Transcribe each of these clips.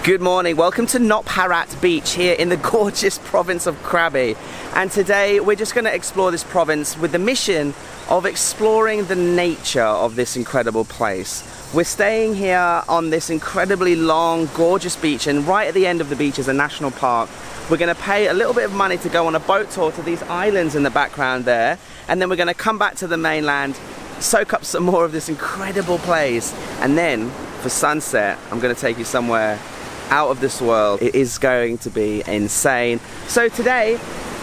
Good morning, welcome to Not Parat Beach here in the gorgeous province of Krabi. And today we're just going to explore this province with the mission of exploring the nature of this incredible place. We're staying here on this incredibly long, gorgeous beach, and right at the end of the beach is a national park. We're going to pay a little bit of money to go on a boat tour to these islands in the background there, and then we're going to come back to the mainland, soak up some more of this incredible place, and then for sunset I'm going to take you somewhere out of this world. It is going to be insane. So today,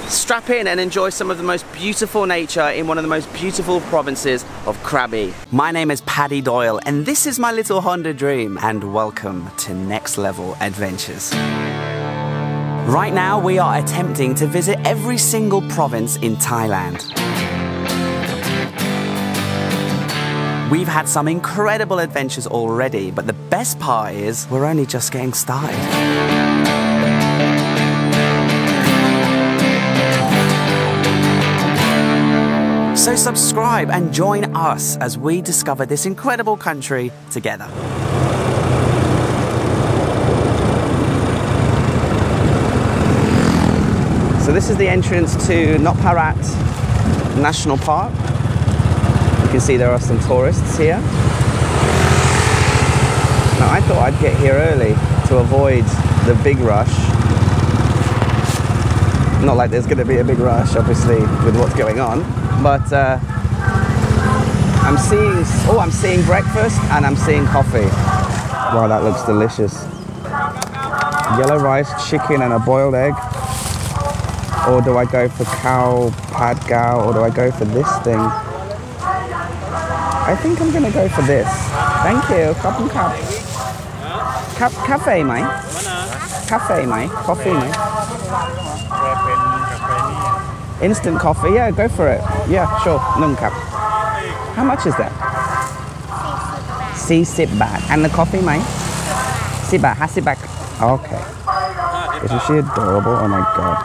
strap in and enjoy some of the most beautiful nature in one of the most beautiful provinces of Krabi. My name is Paddy Doyle and this is my little Honda dream, and welcome to Next Level Adventures. Right now we are attempting to visit every single province in Thailand. We've had some incredible adventures already, but the best part is we're only just getting started. So subscribe and join us as we discover this incredible country together. So this is the entrance to Not Parat National Park. You can see there are some tourists here. Now I thought I'd get here early to avoid the big rush. Not like there's going to be a big rush, obviously, with what's going on. But I'm seeing breakfast and I'm seeing coffee. Wow, that looks delicious. Yellow rice, chicken and a boiled egg. Or do I go for cow pad gao, or do I go for this thing? I think I'm going to go for this. Thank you. Cafe, mai? Cafe, mai? Coffee, mai? Instant coffee? Yeah, go for it. Yeah, sure. Nung cup. How much is that? 40 baht. And the coffee, mai? 10 baht, 50 baht. Okay. Isn't she adorable? Oh my god.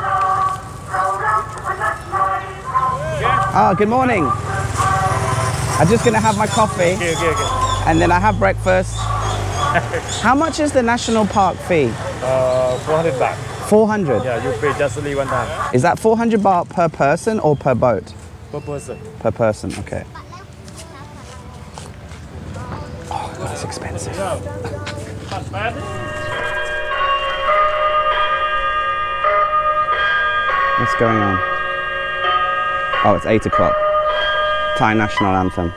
Oh, good morning. I'm just going to have my coffee, and then I have breakfast. How much is the national park fee? 400 baht. 400? Yeah, you pay just only one time. Is that 400 baht per person or per boat? Per person. Per person, okay. Oh, that's expensive. What's going on? Oh, it's 8 o'clock. Thai national anthem.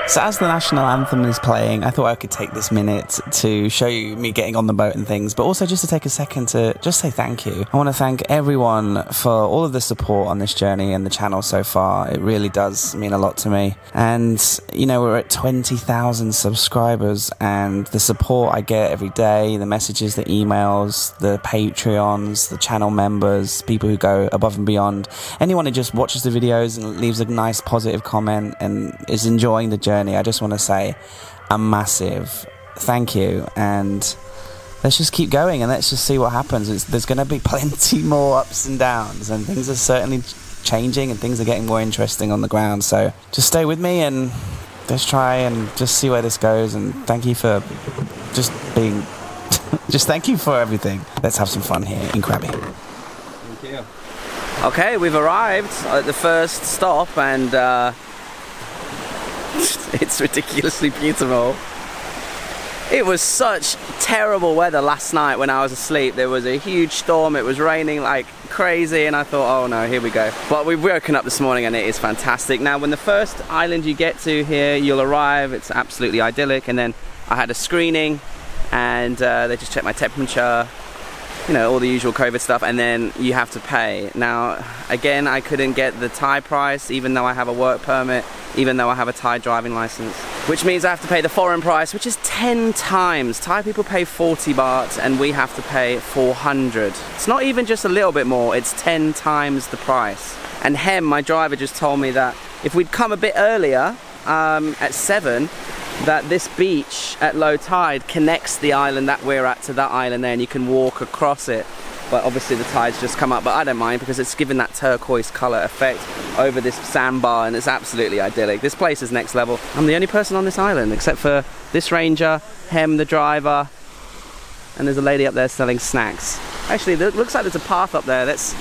So as the national anthem is playing, I thought I could take this minute to show you me getting on the boat and things, but also just to take a second to just say thank you. I want to thank everyone for all of the support on this journey and the channel so far. It really does mean a lot to me. And, you know, we're at 20,000 subscribers, and the support I get every day, the messages, the emails, the Patreons, the channel members, people who go above and beyond, anyone who just watches the videos and leaves a nice positive comment and is enjoying the journey. I just want to say a massive thank you, and let's just keep going and let's just see what happens. There's going to be plenty more ups and downs, and things are certainly changing and things are getting more interesting on the ground. So just stay with me and let's try and just see where this goes, and thank you for just being thank you for everything. Let's have some fun here in Krabi. Thank you. Okay, we've arrived at the first stop, and it's ridiculously beautiful. It was such terrible weather last night when I was asleep. There was a huge storm, it was raining like crazy, and I thought, oh no, here we go. But we've woken up this morning and it is fantastic. Now when the first island you get to here, you'll arrive, it's absolutely idyllic, and then I had a screening and they just checked my temperature, you know, all the usual COVID stuff, and then you have to pay. Now again, I couldn't get the Thai price even though I have a work permit, even though I have a Thai driving license, which means I have to pay the foreign price, which is 10 times. Thai people pay 40 baht and we have to pay 400. It's not even just a little bit more, it's 10 times the price. And Hem, my driver, just told me that if we'd come a bit earlier, at 7, that this beach at low tide connects the island that we're at to that island there, and you can walk across it. but obviously the tide's just come up, but I don't mind because it's given that turquoise color effect over this sandbar, and it's absolutely idyllic. This place is next level. I'm the only person on this island except for this ranger, Hem the driver, and there's a lady up there selling snacks. Actually, it looks like there's a path up there. Let's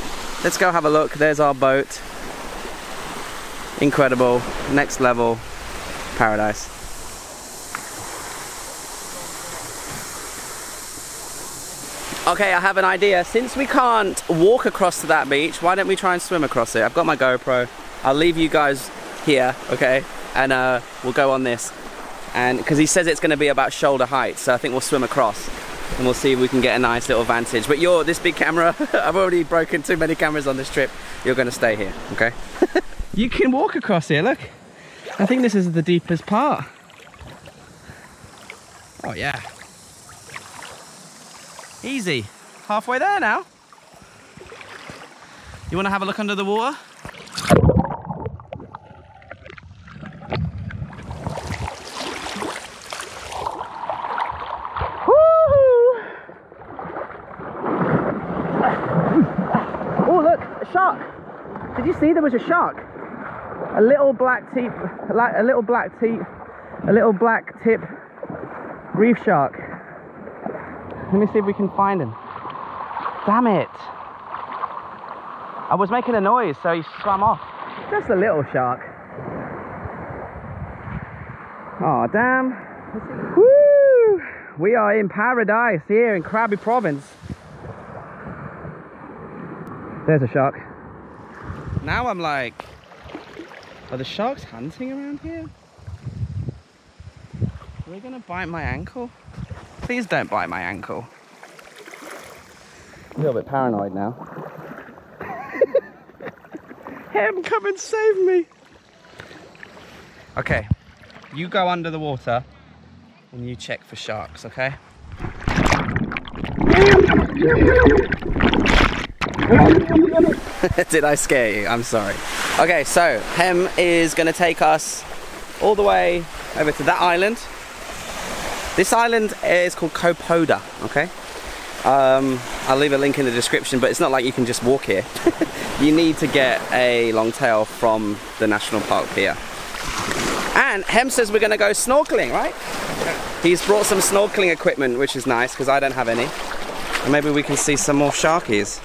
go have a look. There's our boat. Incredible, next level, paradise. Okay, I have an idea. Since we can't walk across to that beach, why don't we try and swim across it? I've got my GoPro. I'll leave you guys here, okay? And we'll go on this. And because he says it's going to be about shoulder height, so I think we'll swim across. And we'll see if we can get a nice little vantage. But this big camera, I've already broken too many cameras on this trip. You're going to stay here, okay? You can walk across here, look. I think this is the deepest part. Oh yeah. Easy. Halfway there now. You want to have a look under the water? Woo! Oh look, a shark. Did you see there was a shark? A little black tip, a little black tip reef shark. Let me see if we can find him. Damn it. I was making a noise, so he swam off. Just a little shark. Oh, damn. Woo! We are in paradise here in Krabi province. There's a shark. Now I'm like, are the sharks hunting around here? Are they gonna bite my ankle? Please don't bite my ankle. I'm a little bit paranoid now. Hem, come and save me. Okay, you go under the water and you check for sharks, okay? Did I scare you? I'm sorry. Okay, so Hem is gonna take us all the way over to that island. This island is called Koh Poda, okay? I'll leave a link in the description, but it's not like you can just walk here. You need to get a longtail from the national park pier. And Hem says we're gonna go snorkeling, right? He's brought some snorkeling equipment, which is nice, because I don't have any. And maybe we can see some more sharkies.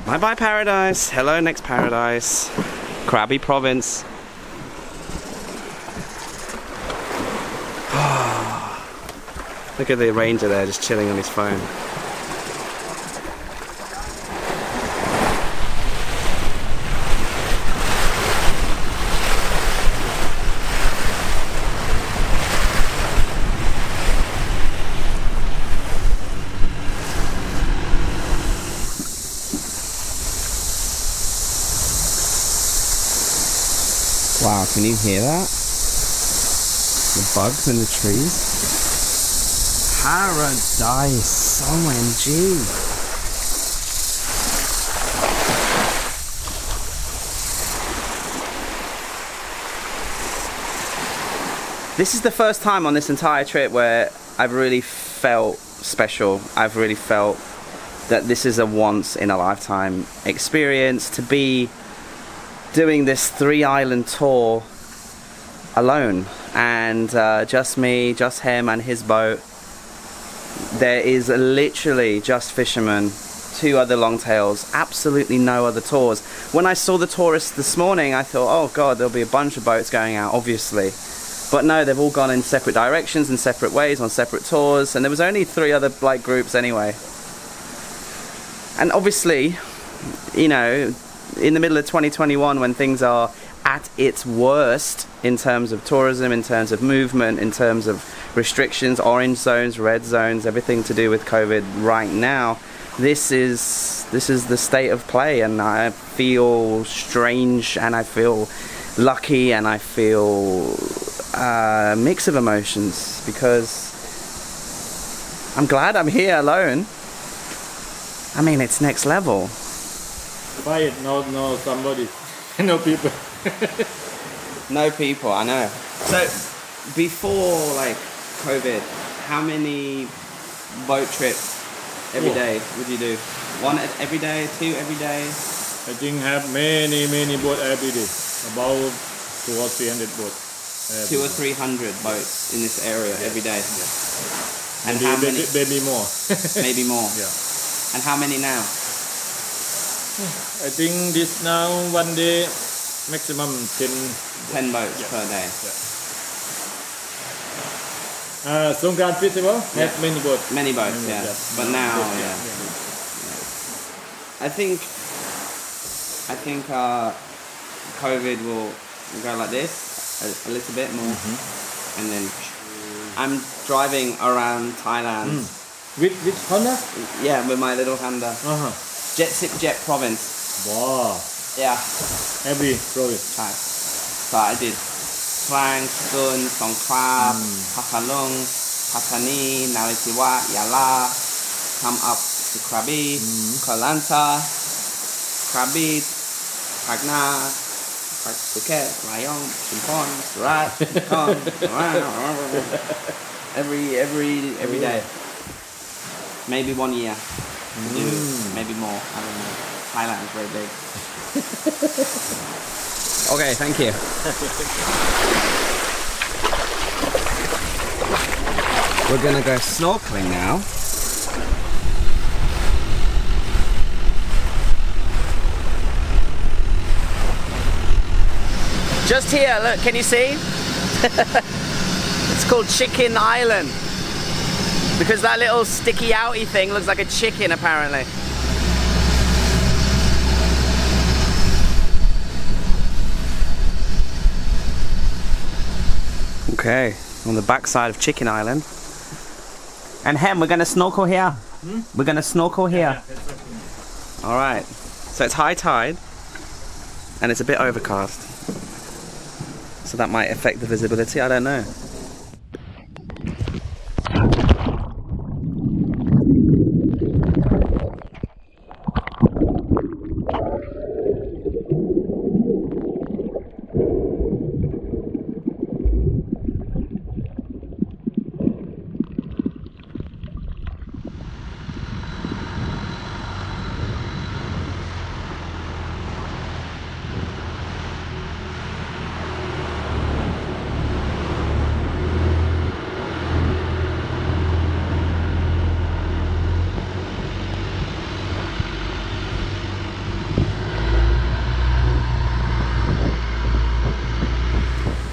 Bye-bye paradise. Hello, next paradise. Krabi province. Look at the ranger there, just chilling on his phone. Wow, can you hear that? The bugs in the trees? Paradise, OMG. This is the first time on this entire trip where I've really felt special. I've really felt that this is a once in a lifetime experience to be doing this 3-island tour alone, and just me, just him and his boat. There is literally just fishermen, 2 other longtails, absolutely no other tours. When I saw the tourists this morning, I thought, oh god, there'll be a bunch of boats going out, obviously. But no, they've all gone in separate directions, in separate ways, on separate tours, and there was only 3 other like groups anyway. And obviously, you know, in the middle of 2021, when things are at its worst in terms of tourism, in terms of movement, in terms of restrictions, orange zones, red zones, everything to do with COVID right now, this is the state of play, and I feel strange, and I feel lucky, and I feel a mix of emotions, because I'm glad I'm here alone. I mean, it's next level. Quiet, no somebody, no people. No people, I know. So before like COVID, how many boat trips every day would you do? One every day, two every day? I think have many boat every day. About 200 or 300 boats. 200 or 300 boats in this area every day. Yeah. And how many? Maybe more. Maybe more. Yeah. And how many now? I think this now one day maximum 10 boats per day. Yeah. Songkran festival have many boats. Many boats, yeah. But now, yeah. I think COVID will go like this a little bit more, and then I'm driving around Thailand. Which Honda? Yeah, with my little Honda. Jet province. Wow. Yeah. Every province. So I did Klang, Skun, Songkhla, Patalong, Patani, Narathiwat, Yala, come up to Krabi, Koh Lanta, Krabi, Phagna, Phuket, Rayong, Chumpon, Surat, Kong, every day. Maybe 1 year. Maybe more. I don't know. Thailand is very big. Okay, thank you. We're gonna go snorkeling now. Just here, look, can you see? It's called Chicken Island. Because that little sticky outy thing looks like a chicken apparently. Okay, on the backside of Chicken Island. And Hem, we're gonna snorkel here. We're gonna snorkel here. Alright, so it's high tide and it's a bit overcast. So that might affect the visibility, I don't know.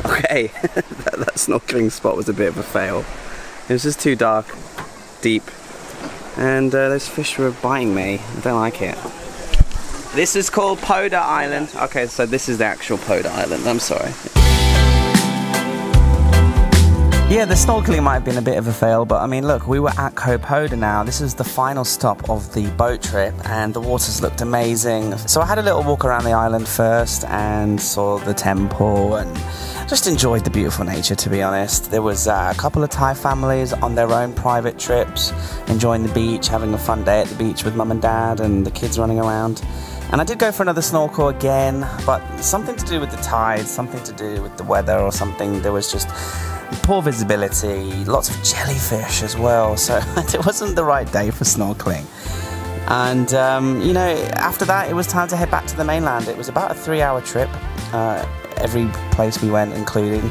Okay, that snorkeling spot was a bit of a fail. It was just too dark, deep, and those fish were biting me. I don't like it. This is called Poda Island. Okay, so this is the actual Poda Island. I'm sorry. Yeah, the snorkeling might have been a bit of a fail, but I mean, look, we were at Koh Poda now. This is the final stop of the boat trip, and the waters looked amazing. So I had a little walk around the island first and saw the temple and just enjoyed the beautiful nature, to be honest. There was a couple of Thai families on their own private trips, enjoying the beach, having a fun day at the beach with mum and dad and the kids running around. And I did go for another snorkel again, but something to do with the tide, something to do with the weather or something. There was just poor visibility, lots of jellyfish as well, so it wasn't the right day for snorkeling. And you know, after that it was time to head back to the mainland. It was about a 3-hour trip, every place we went including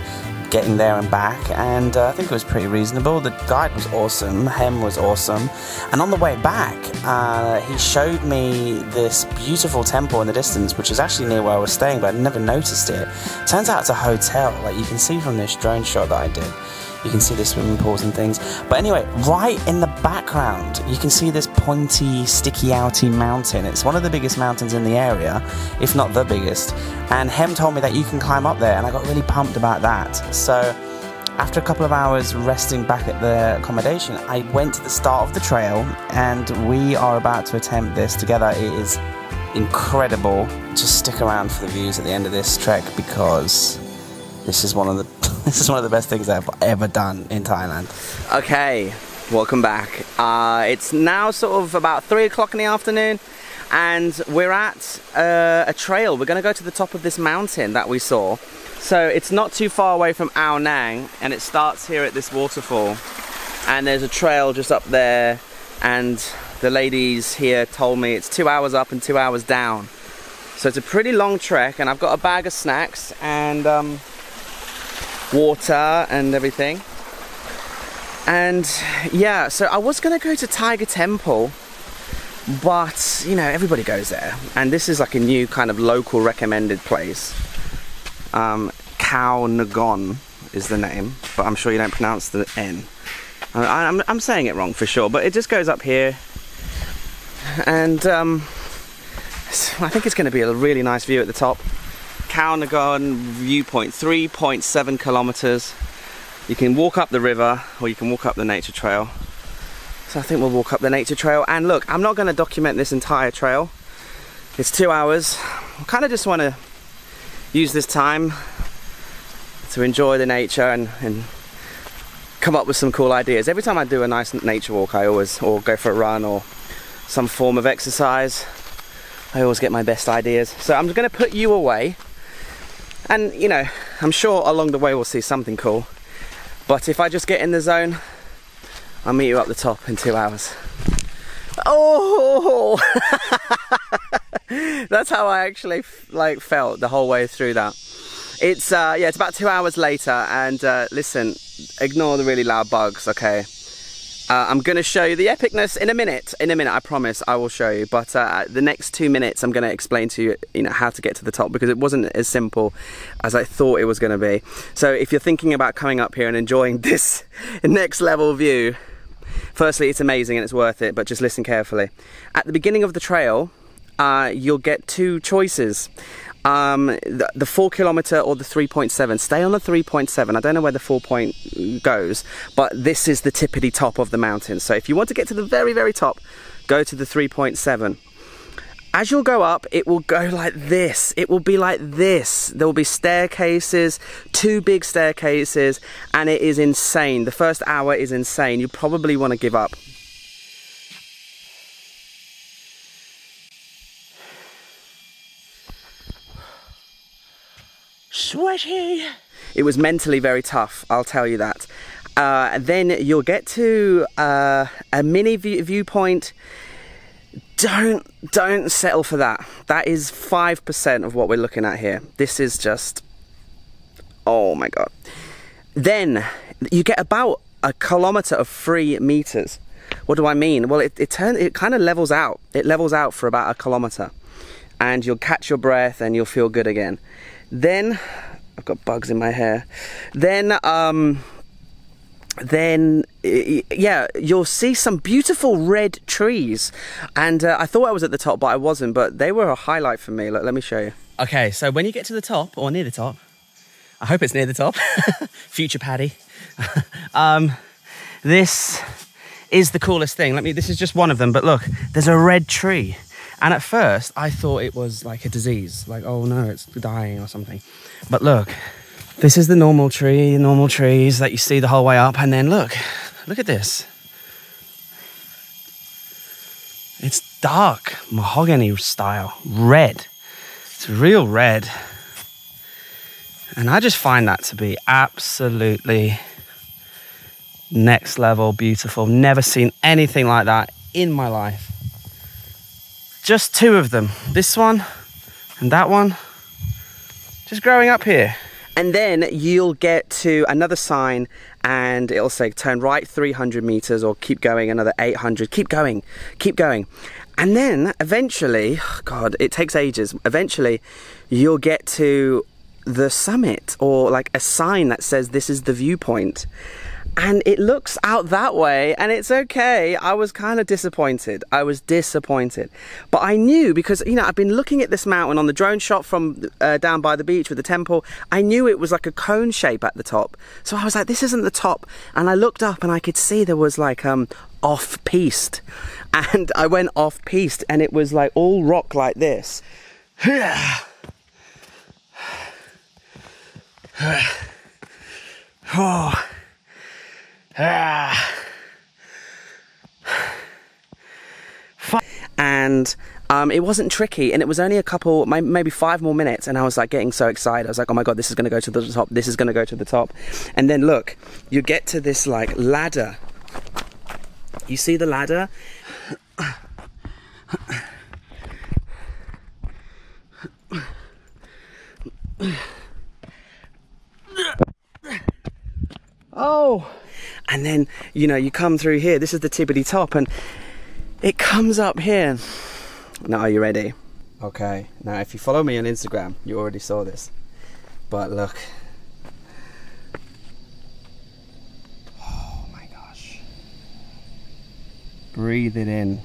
getting there and back, and I think it was pretty reasonable. The guide was awesome, Hem was awesome, and on the way back he showed me this beautiful temple in the distance, which is actually near where I was staying, but I'd never noticed it. Turns out it's a hotel, like you can see from this drone shot that I did. You can see the swimming pools and things. But anyway, right in the background, you can see this pointy, sticky outy mountain. It's one of the biggest mountains in the area, if not the biggest. And Hem told me that you can climb up there, and I got really pumped about that. So after a couple of hours resting back at the accommodation, I went to the start of the trail, and we are about to attempt this together. It is incredible. Just stick around for the views at the end of this trek, because this is one of the best things I've ever done in Thailand. Okay, welcome back. It's now sort of about 3 o'clock in the afternoon, and we're at a trail. We're going to go to the top of this mountain that we saw. So it's not too far away from Ao Nang, and it starts here at this waterfall. and there's a trail just up there, and the ladies here told me it's 2 hours up and 2 hours down. So it's a pretty long trek, and I've got a bag of snacks and water and everything. And yeah, so I was gonna go to Tiger Temple, but you know, everybody goes there, and this is like a new kind of local recommended place. Khao Nagon is the name, but I'm sure you don't pronounce the N. I'm saying it wrong for sure, but it just goes up here, and I think it's going to be a really nice view at the top. Khao Nagon Viewpoint, 3.7 kilometers. You can walk up the river, or you can walk up the nature trail. So I think we'll walk up the nature trail. And look, I'm not going to document this entire trail. It's 2 hours. I kind of just want to use this time to enjoy the nature and come up with some cool ideas. Every time I do a nice nature walk, or go for a run or some form of exercise, I always get my best ideas. So I'm going to put you away, and you know, I'm sure along the way we'll see something cool. But if I just get in the zone, I'll meet you up the top in 2 hours. Oh, that's how I actually like felt the whole way through that. It's yeah, it's about 2 hours later, and listen, ignore the really loud bugs, okay? I'm gonna show you the epicness in a minute. In a minute, I promise I will show you. But the next 2 minutes, I'm gonna explain to you, you know, how to get to the top, because it wasn't as simple as I thought it was gonna be. So if you're thinking about coming up here and enjoying this next level view, firstly, it's amazing and it's worth it, but just listen carefully. At the beginning of the trail, you'll get two choices. The 4 kilometer or the 3.7. Stay on the 3.7. I don't know where the 4 point goes, but this is the tippity top of the mountain. So if you want to get to the very, very top, go to the 3.7. As you'll go up, it will go like this. It will be like this. There will be staircases, 2 big staircases, and it is insane. The first hour is insane. You probably want to give up. Sweaty! It was mentally very tough, I'll tell you that. Then you'll get to a mini viewpoint. Don't settle for that. That is 5% of what we're looking at here. This is just, oh my god. Then you get about 1 kilometer of 3 meters. What do I mean? Well, it kind of levels out. It levels out for about 1 kilometer, and you'll catch your breath and you'll feel good again. Then I've got bugs in my hair. Then yeah, you'll see some beautiful red trees, and I thought I was at the top, but I wasn't. But they were a highlight for me. Look, let me show you. Okay, so when you get to the top, or near the top, I hope it's near the top. Future Paddy. This is the coolest thing. This is just one of them, but look, there's a red tree. And at first, I thought it was like a disease. Like, oh no, it's dying or something. But look, this is the normal trees that you see the whole way up. And then look at this. It's dark, mahogany style, red. It's real red. And I just find that to be absolutely next level beautiful. Never seen anything like that in my life. Just 2 of them, this one and that one, just growing up here. And then you'll get to another sign, and it'll say turn right 300 meters, or keep going another 800, keep going. And then eventually, oh God, it takes ages. Eventually you'll get to the summit, or like a sign that says this is the viewpoint. And it looks out that way, and it's okay. I was kind of disappointed. But I knew, because, you know, I've been looking at this mountain on the drone shot from down by the beach with the temple. I knew it was like a cone shape at the top. So I was like, this isn't the top. And I looked up and I could see there was like off-piste. And I went off-piste, and it was like all rock like this. Oh. And it wasn't tricky, and it was only a couple, maybe 5 more minutes, and I was like getting so excited. I was like, oh my god, this is going to go to the top, this is going to go to the top. And then look, you get to this like ladder, You see the ladder? Oh! And then, you know, you come through here. This is the tippity top, and it comes up here. Now, are you ready? Okay. Now, if you follow me on Instagram, you already saw this. But look. Oh my gosh. Breathe it in.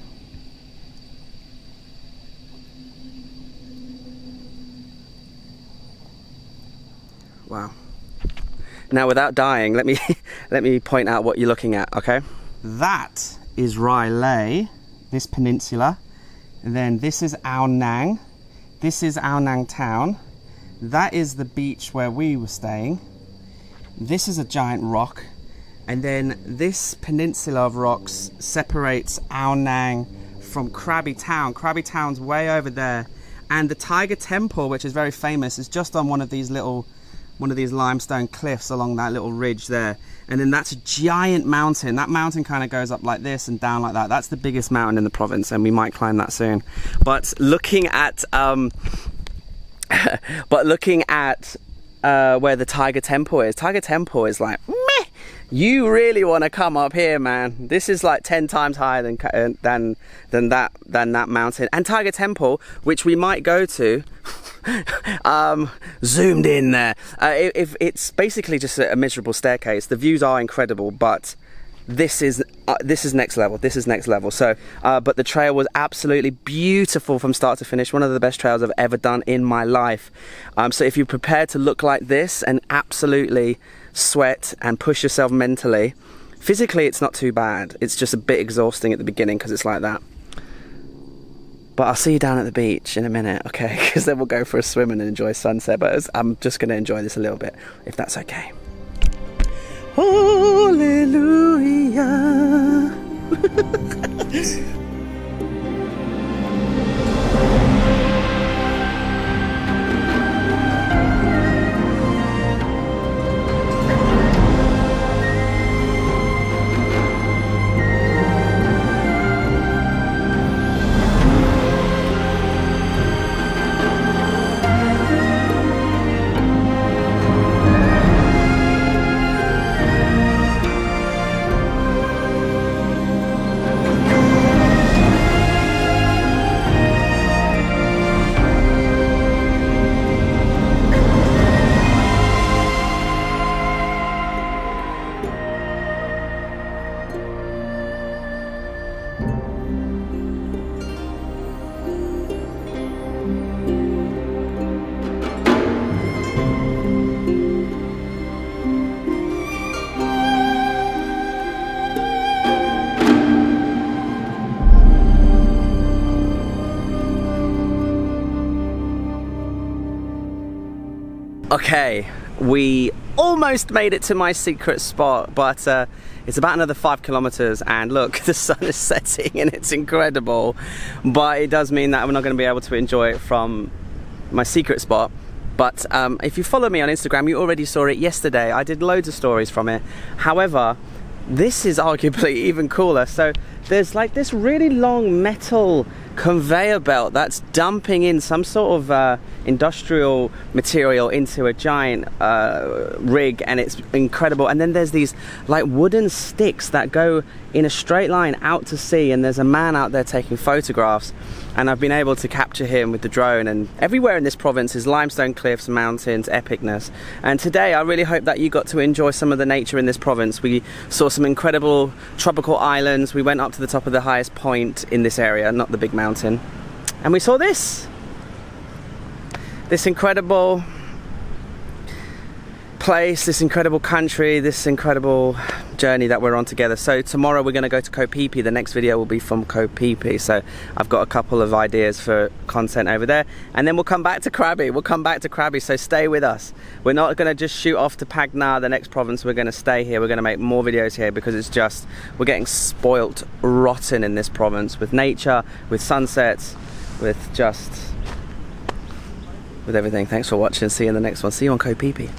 Wow. Now, without dying, let me point out what you're looking at, okay? That is Railay, this peninsula. And then this is Ao Nang. This is Ao Nang town. That is the beach where we were staying. This is a giant rock. And then this peninsula of rocks separates Ao Nang from Krabi town. Krabi town's way over there. And the Tiger Temple, which is very famous, is just on one of these limestone cliffs along that little ridge there. And then that's a giant mountain. That mountain kind of goes up like this and down like that. That's the biggest mountain in the province, and we might climb that soon. But looking at where the Tiger Temple is like, meh, you really want to come up here, man. This is like 10 times higher than that mountain. And Tiger Temple, which we might go to, zoomed in there. If it's basically just a miserable staircase. The views are incredible, but this is next level. This is next level. So, but the trail was absolutely beautiful from start to finish. One of the best trails I've ever done in my life. So if you're prepared to look like this and absolutely sweat and push yourself mentally, physically it's not too bad. It's just a bit exhausting at the beginning because it's like that. But I'll see you down at the beach in a minute, okay? Because then we'll go for a swim and enjoy sunset. But I'm just going to enjoy this a little bit, if that's okay. Hallelujah. Okay, we almost made it to my secret spot, but it's about another 5 kilometers, and look, the sun is setting and it's incredible, but it does mean that we're not going to be able to enjoy it from my secret spot. But if you follow me on Instagram, you already saw it yesterday. I did loads of stories from it. However, this is arguably even cooler. So there's like this really long metal conveyor belt that's dumping in some sort of industrial material into a giant rig, and it's incredible. And then there's these like wooden sticks that go in a straight line out to sea, and there's a man out there taking photographs, and I've been able to capture him with the drone. And everywhere in this province is limestone cliffs, mountains, epicness. And today I really hope that you got to enjoy some of the nature in this province. We saw some incredible tropical islands. We went up to the top of the highest point in this area, not the big mountain, and we saw this incredible place, this incredible country, this incredible journey that we're on together. So tomorrow we're going to go to Koh Phi. The next video will be from Koh Phi. So I've got a couple of ideas for content over there, and then we'll come back to Krabi. We'll come back to Krabi, so stay with us. We're not going to just shoot off to Phag Nga, the next province. We're going to stay here. We're going to make more videos here because it's just, we're getting spoilt rotten in this province with nature, with sunsets, with everything. Thanks for watching. See you in the next one. See you on Koh Phi.